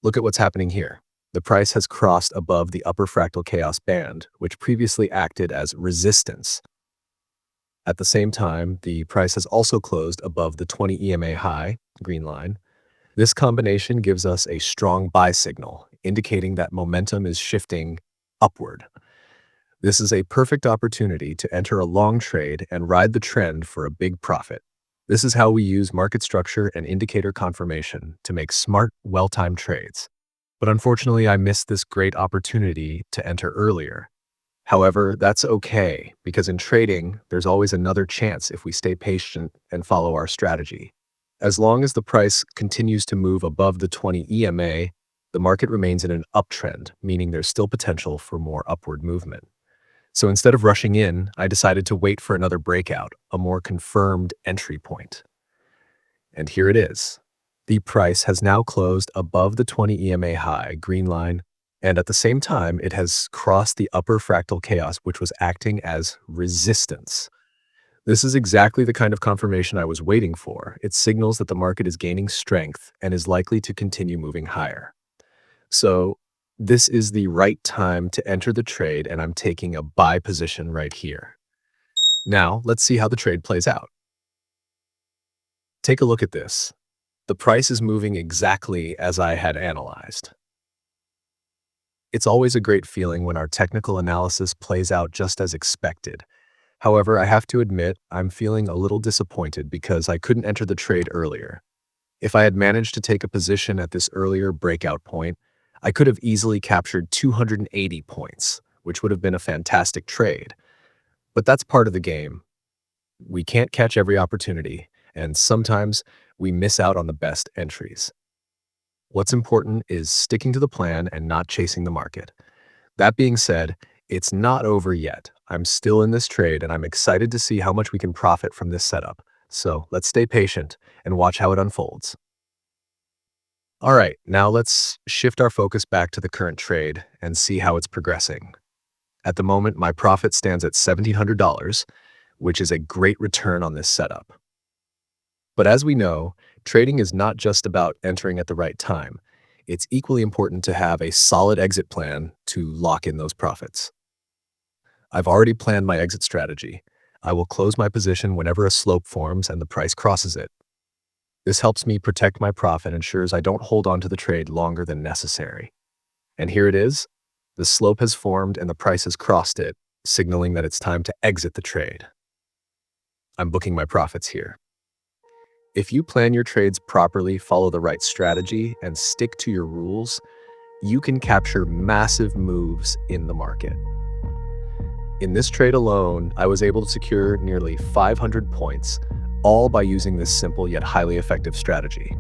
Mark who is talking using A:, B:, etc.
A: Look at what's happening here. The price has crossed above the upper fractal chaos band, which previously acted as resistance. At the same time, the price has also closed above the 20 EMA high, green line. This combination gives us a strong buy signal, indicating that momentum is shifting upward. This is a perfect opportunity to enter a long trade and ride the trend for a big profit. This is how we use market structure and indicator confirmation to make smart, well-timed trades. But unfortunately, I missed this great opportunity to enter earlier. However, that's okay, because in trading, there's always another chance if we stay patient and follow our strategy. As long as the price continues to move above the 20 EMA, the market remains in an uptrend, meaning there's still potential for more upward movement. So instead of rushing in, I decided to wait for another breakout, a more confirmed entry point. And here it is. The price has now closed above the 20 EMA high, green line, and at the same time, it has crossed the upper fractal chaos, which was acting as resistance. This is exactly the kind of confirmation I was waiting for. It signals that the market is gaining strength and is likely to continue moving higher. So this is the right time to enter the trade, and I'm taking a buy position right here. Now, let's see how the trade plays out. Take a look at this. The price is moving exactly as I had analyzed. It's always a great feeling when our technical analysis plays out just as expected. However, I have to admit, I'm feeling a little disappointed because I couldn't enter the trade earlier. If I had managed to take a position at this earlier breakout point, I could have easily captured 280 points, which would have been a fantastic trade. But that's part of the game. We can't catch every opportunity, and sometimes we miss out on the best entries. What's important is sticking to the plan and not chasing the market. That being said, it's not over yet. I'm still in this trade, and I'm excited to see how much we can profit from this setup. So let's stay patient and watch how it unfolds. All right, now let's shift our focus back to the current trade and see how it's progressing. At the moment, my profit stands at $1,700, which is a great return on this setup. But as we know, trading is not just about entering at the right time. It's equally important to have a solid exit plan to lock in those profits. I've already planned my exit strategy. I will close my position whenever a slope forms and the price crosses it. This helps me protect my profit and ensures I don't hold on to the trade longer than necessary. And here it is. The slope has formed and the price has crossed it, signaling that it's time to exit the trade. I'm booking my profits here. If you plan your trades properly, follow the right strategy, and stick to your rules, you can capture massive moves in the market. In this trade alone, I was able to secure nearly 500 points, all by using this simple yet highly effective strategy.